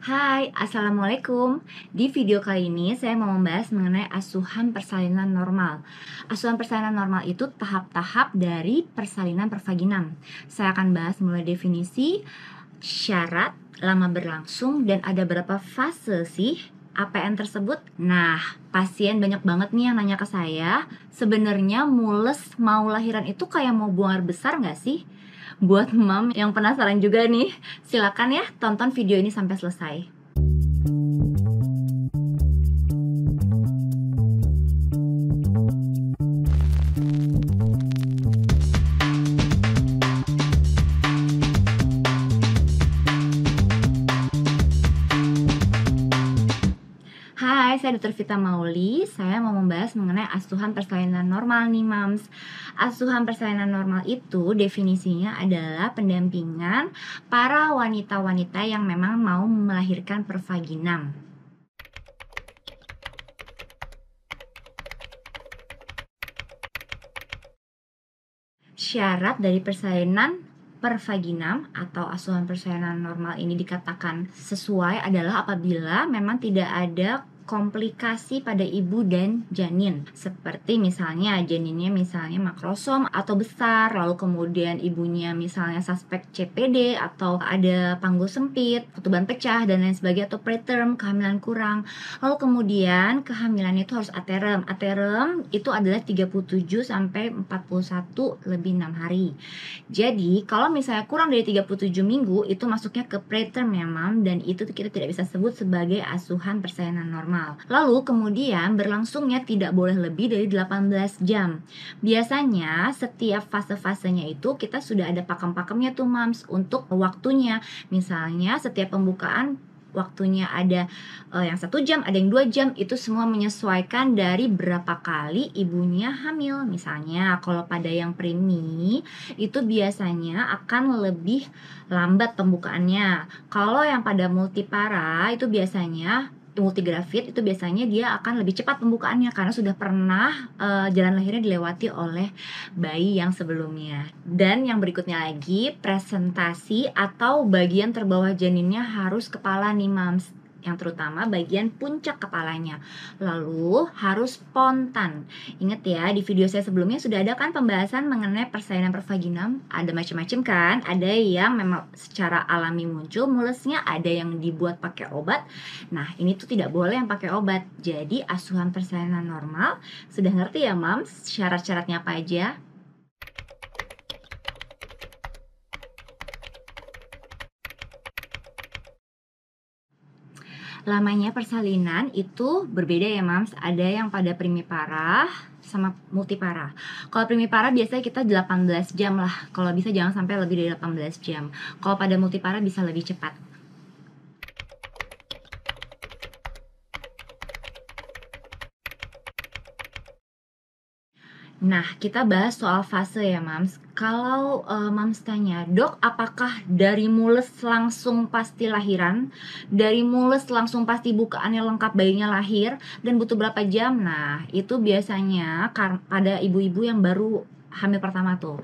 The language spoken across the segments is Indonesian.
Hai, Assalamualaikum. Di video kali ini saya mau membahas mengenai asuhan persalinan normal. Asuhan persalinan normal itu tahap-tahap dari persalinan pervaginam. Saya akan bahas mulai definisi, syarat, lama berlangsung, dan ada berapa fase sih APN tersebut. Nah, pasien banyak banget nih yang nanya ke saya, sebenarnya mules mau lahiran itu kayak mau buang air besar nggak sih? Buat mom yang penasaran juga nih, silakan ya tonton video ini sampai selesai. Hai, saya Dr. Vita Mauli. Saya mau membahas mengenai asuhan persalinan normal nih, Mams. Asuhan persalinan normal itu definisinya adalah pendampingan para wanita-wanita yang memang mau melahirkan pervaginam. Syarat dari persalinan pervaginam atau asuhan persalinan normal ini dikatakan sesuai adalah apabila memang tidak ada komplikasi pada ibu dan janin, seperti misalnya janinnya misalnya makrosom atau besar, lalu kemudian ibunya misalnya suspek CPD atau ada panggul sempit, ketuban pecah dan lain sebagainya, atau preterm, kehamilan kurang. Lalu kemudian kehamilannya itu harus aterem. Aterem itu adalah 37 sampai 41 lebih 6 hari. Jadi kalau misalnya kurang dari 37 minggu itu masuknya ke preterm ya, Mam, dan itu kita tidak bisa sebut sebagai asuhan persalinan normal. Lalu kemudian berlangsungnya tidak boleh lebih dari 18 jam. Biasanya setiap fase-fasenya itu kita sudah ada pakem-pakemnya tuh, Mams, untuk waktunya. Misalnya setiap pembukaan waktunya ada yang 1 jam, ada yang 2 jam, itu semua menyesuaikan dari berapa kali ibunya hamil. Misalnya kalau pada yang preemie itu biasanya akan lebih lambat pembukaannya. Kalau yang pada multipara itu biasanya multigravid itu biasanya dia akan lebih cepat pembukaannya karena sudah pernah jalan lahirnya dilewati oleh bayi yang sebelumnya. Dan yang berikutnya lagi, presentasi atau bagian terbawah janinnya harus kepala nih, Mams, yang terutama bagian puncak kepalanya. Lalu harus spontan. Ingat ya, di video saya sebelumnya sudah ada kan pembahasan mengenai persalinan pervaginam. Ada macam-macam kan? Ada yang memang secara alami muncul mulesnya, ada yang dibuat pakai obat. Nah, ini tuh tidak boleh yang pakai obat. Jadi asuhan persalinan normal sudah ngerti ya, Mams, syarat-syaratnya apa aja? Lamanya persalinan itu berbeda ya, Mams. Ada yang pada primipara sama multipara. Kalau primipara biasanya kita 18 jam lah. Kalau bisa jangan sampai lebih dari 18 jam. Kalau pada multipara bisa lebih cepat. Nah, kita bahas soal fase ya, Mams. Kalau Mams tanya, Dok, apakah dari mules langsung pasti lahiran? Dari mules langsung pasti bukaannya lengkap, bayinya lahir, dan butuh berapa jam? Nah, itu biasanya pada ibu-ibu yang baru hamil pertama tuh.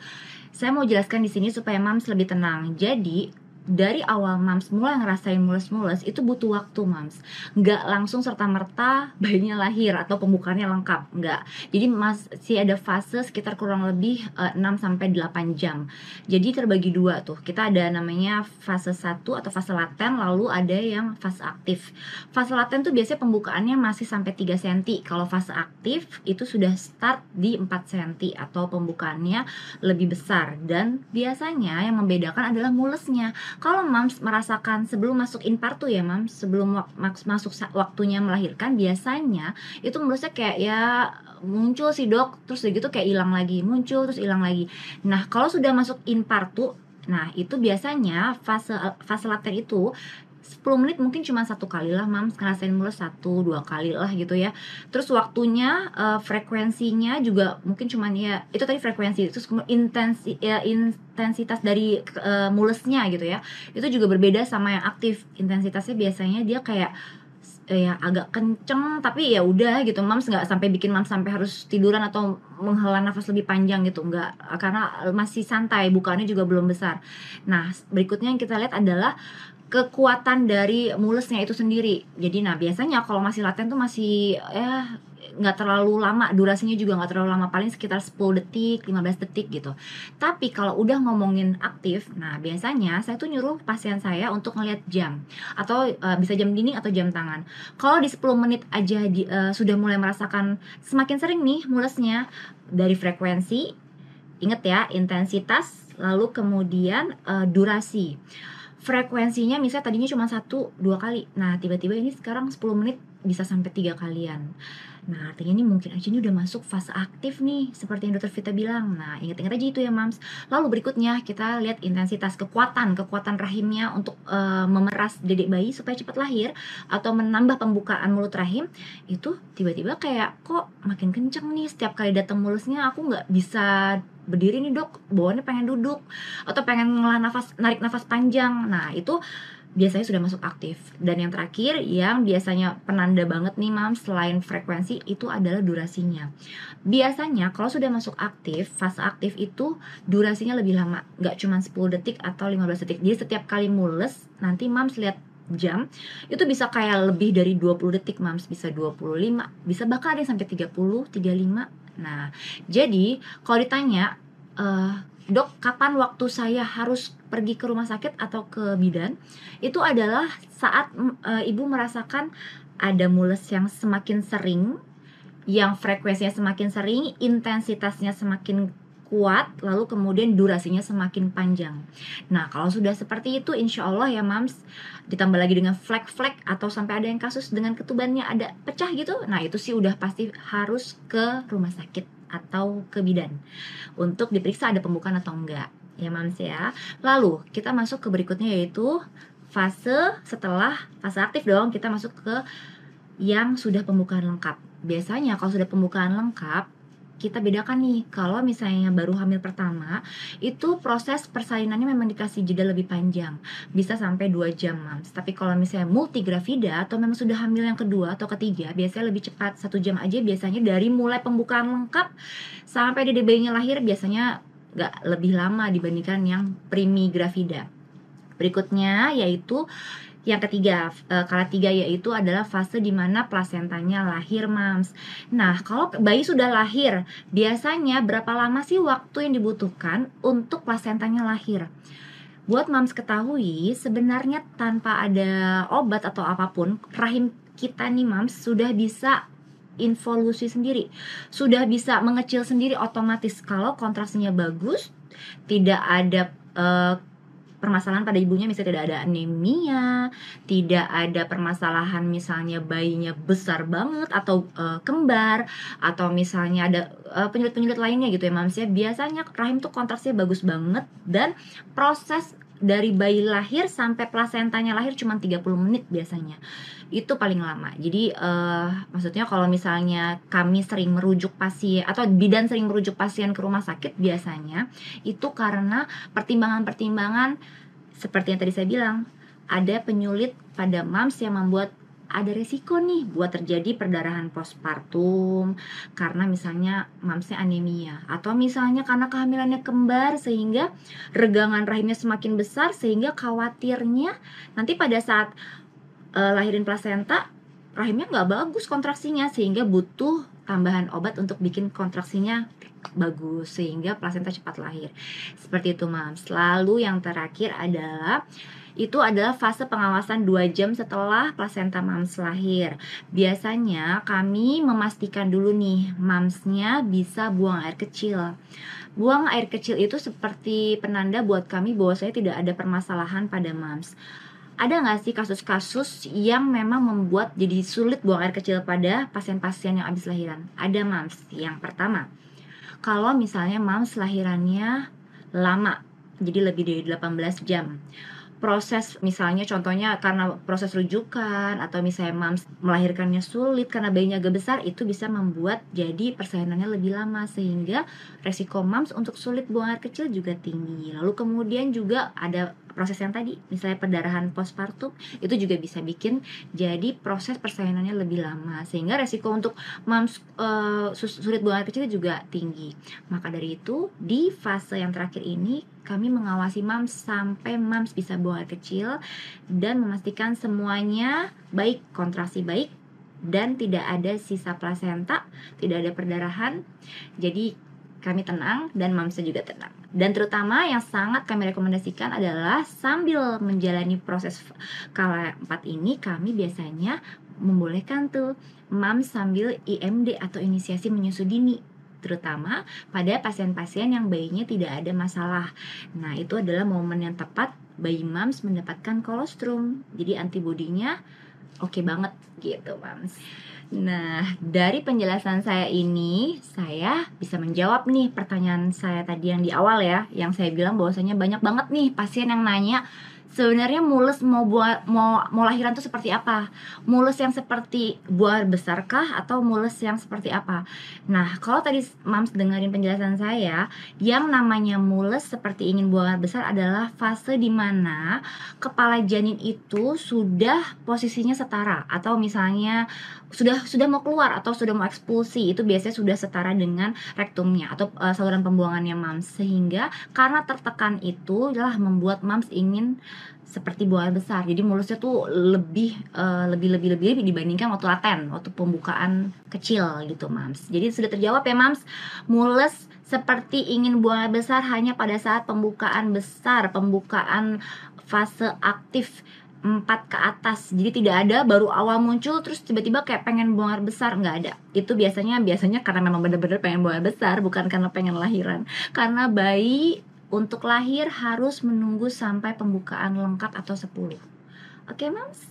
Saya mau jelaskan di sini supaya Mams lebih tenang. Jadi, dari awal Mams mulai ngerasain mules-mules itu butuh waktu, Mams. Nggak langsung serta-merta bayinya lahir atau pembukaannya lengkap, nggak. Jadi masih ada fase sekitar kurang lebih 6-8 jam. Jadi terbagi dua tuh. Kita ada namanya fase 1 atau fase laten, lalu ada yang fase aktif. Fase laten tuh biasanya pembukaannya masih sampai 3 cm. Kalau fase aktif itu sudah start di 4 cm atau pembukaannya lebih besar. Dan biasanya yang membedakan adalah mulesnya. Kalau Mams merasakan sebelum masuk infartu ya, Mams, sebelum masuk waktunya melahirkan, biasanya itu mulusnya kayak ya muncul sih, Dok, terus gitu kayak hilang lagi, muncul terus hilang lagi. Nah, kalau sudah masuk infartu, nah itu biasanya fase laten itu 10 menit mungkin cuma 1 kali lah, Mams, ngerasain mulus 1-2 kali lah gitu ya. Terus waktunya, frekuensinya juga mungkin cuman ya itu tadi frekuensi, terus intensitas dari mulesnya gitu ya. Itu juga berbeda sama yang aktif. Intensitasnya biasanya dia kayak ya agak kenceng, tapi ya udah gitu, Mams nggak sampai bikin Mams sampai harus tiduran atau menghela nafas lebih panjang gitu, nggak, karena masih santai, bukaannya juga belum besar. Nah, berikutnya yang kita lihat adalah kekuatan dari mulesnya itu sendiri. Jadi nah biasanya kalau masih laten tuh masih nggak terlalu lama, durasinya juga nggak terlalu lama, paling sekitar 10 detik, 15 detik gitu. Tapi kalau udah ngomongin aktif, nah biasanya saya tuh nyuruh pasien saya untuk ngeliat jam, atau bisa jam dinding atau jam tangan. Kalau di 10 menit aja sudah mulai merasakan semakin sering nih mulesnya, dari frekuensi, inget ya, intensitas, lalu kemudian durasi. Frekuensinya misalnya tadinya cuma 1-2 kali, nah tiba-tiba ini sekarang 10 menit bisa sampai 3 kalian. Nah artinya ini mungkin aja ini udah masuk fase aktif nih, seperti yang dokter Vita bilang. Nah ingat-ingat aja itu ya mams. Lalu berikutnya kita lihat intensitas, kekuatan rahimnya untuk memeras dedek bayi supaya cepat lahir, atau menambah pembukaan mulut rahim. Itu tiba-tiba kayak kok makin kenceng nih, setiap kali datang mulusnya aku nggak bisa berdiri nih dok, bawaannya pengen duduk, atau pengen narik nafas panjang. Nah itu biasanya sudah masuk aktif. Dan yang terakhir yang biasanya penanda banget nih mam, selain frekuensi, itu adalah durasinya. Biasanya kalau sudah masuk aktif, fase aktif itu durasinya lebih lama, nggak cuma 10 detik atau 15 detik. Jadi setiap kali mules, nanti mams lihat jam, itu bisa kayak lebih dari 20 detik mams, bisa 25, bisa bahkan ada yang sampai 30, 35. Nah, jadi kalau ditanya, dok, kapan waktu saya harus pergi ke rumah sakit atau ke bidan? Itu adalah saat ibu merasakan ada mules yang semakin sering, yang frekuensinya semakin sering, intensitasnya semakin kuat, lalu kemudian durasinya semakin panjang. Nah, kalau sudah seperti itu, insya Allah ya mams, ditambah lagi dengan flek-flek, atau sampai ada yang kasus dengan ketubannya ada pecah gitu, nah itu sih udah pasti harus ke rumah sakit atau ke bidan untuk diperiksa ada pembukaan atau enggak ya mams ya. Lalu kita masuk ke berikutnya, yaitu fase setelah fase aktif dong, kita masuk ke yang sudah pembukaan lengkap. Biasanya kalau sudah pembukaan lengkap, kita bedakan nih, kalau misalnya baru hamil pertama, itu proses persalinannya memang dikasih jeda lebih panjang, bisa sampai 2 jam mams. Tapi kalau misalnya multigravida atau memang sudah hamil yang kedua atau ketiga, biasanya lebih cepat, 1 jam aja biasanya, dari mulai pembukaan lengkap sampai dedek bayinya lahir, biasanya nggak lebih lama dibandingkan yang primigravida. Berikutnya yaitu yang ketiga, kala 3, yaitu adalah fase dimana plasentanya lahir mams. Nah kalau bayi sudah lahir, biasanya berapa lama sih waktu yang dibutuhkan untuk plasentanya lahir? Buat mams ketahui, sebenarnya tanpa ada obat atau apapun, rahim kita nih mams sudah bisa involusi sendiri, sudah bisa mengecil sendiri otomatis kalau kontraksinya bagus, tidak ada permasalahan pada ibunya, misalnya tidak ada anemia, tidak ada permasalahan misalnya bayinya besar banget atau kembar, atau misalnya ada penyulit-penyulit lainnya gitu ya mams ya. Biasanya rahim tuh kontraksinya bagus banget, dan proses dari bayi lahir sampai plasentanya lahir cuma 30 menit biasanya. Itu paling lama. Jadi maksudnya kalau misalnya kami sering merujuk pasien, atau bidan sering merujuk pasien ke rumah sakit, biasanya itu karena pertimbangan-pertimbangan seperti yang tadi saya bilang, ada penyulit pada mams yang membuat ada resiko nih buat terjadi perdarahan postpartum, karena misalnya mamsnya anemia, atau misalnya karena kehamilannya kembar sehingga regangan rahimnya semakin besar, sehingga khawatirnya nanti pada saat lahirin plasenta rahimnya nggak bagus kontraksinya, sehingga butuh tambahan obat untuk bikin kontraksinya bagus sehingga plasenta cepat lahir. Seperti itu mams. Lalu yang terakhir adalah fase pengawasan 2 jam setelah plasenta mams lahir. Biasanya kami memastikan dulu nih mamsnya bisa buang air kecil. Buang air kecil itu seperti penanda buat kami bahwa saya tidak ada permasalahan pada mams. Ada nggak sih kasus-kasus yang memang membuat jadi sulit buang air kecil pada pasien-pasien yang habis lahiran? Ada mams. Yang pertama, kalau misalnya mams lahirannya lama, jadi lebih dari 18 jam. Proses misalnya contohnya karena proses rujukan, atau misalnya mams melahirkannya sulit karena bayinya agak besar, itu bisa membuat jadi persalinannya lebih lama, sehingga resiko mams untuk sulit buang air kecil juga tinggi. Lalu kemudian juga ada proses yang tadi, misalnya perdarahan postpartum, itu juga bisa bikin jadi proses persalinannya lebih lama, sehingga resiko untuk moms sulit buang air kecil juga tinggi. Maka dari itu di fase yang terakhir ini kami mengawasi moms sampai moms bisa buang air kecil dan memastikan semuanya baik, kontraksi baik, dan tidak ada sisa plasenta, tidak ada perdarahan. Jadi kami tenang dan mamsnya juga tenang. Dan terutama yang sangat kami rekomendasikan adalah sambil menjalani proses kala 4 ini, kami biasanya membolehkan tuh mams sambil IMD atau inisiasi menyusui dini, terutama pada pasien-pasien yang bayinya tidak ada masalah. Nah, itu adalah momen yang tepat bayi mams mendapatkan kolostrum. Jadi antibodinya oke banget gitu, mams. Nah, dari penjelasan saya ini, saya bisa menjawab nih pertanyaan saya tadi yang di awal ya, yang saya bilang bahwasanya banyak banget nih pasien yang nanya, sebenarnya mules mau lahiran tuh seperti apa? Mules yang seperti buah besar kah atau mules yang seperti apa? Nah, kalau tadi mams dengerin penjelasan saya, yang namanya mules seperti ingin buang air besar adalah fase di mana kepala janin itu sudah posisinya setara, atau misalnya sudah mau keluar atau sudah mau ekspulsi, itu biasanya sudah setara dengan rektumnya atau saluran pembuangannya mams, sehingga karena tertekan itu adalah membuat mams ingin seperti buang air besar. Jadi mulusnya tuh lebih dibandingkan waktu laten, waktu pembukaan kecil gitu, mams. Jadi sudah terjawab ya, mams. Mules seperti ingin buang air besar hanya pada saat pembukaan besar, pembukaan fase aktif 4 ke atas. Jadi tidak ada baru awal muncul terus tiba-tiba kayak pengen buang air besar, nggak ada. Itu biasanya karena memang benar-benar pengen buang air besar, bukan karena pengen lahiran. Karena bayi untuk lahir harus menunggu sampai pembukaan lengkap atau 10. Oke, mams?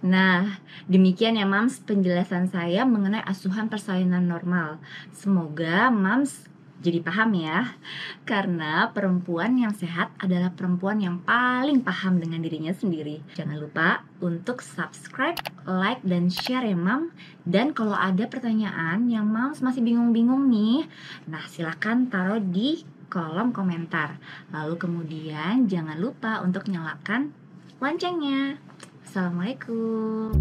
Nah, demikian ya, mams, penjelasan saya mengenai asuhan persalinan normal. Semoga mams jadi paham ya, karena perempuan yang sehat adalah perempuan yang paling paham dengan dirinya sendiri. Jangan lupa untuk subscribe, like, dan share ya, mam. Dan kalau ada pertanyaan yang mams masih bingung-bingung nih, nah silakan taruh di kolom komentar. Lalu kemudian jangan lupa untuk nyalakan loncengnya. Assalamualaikum.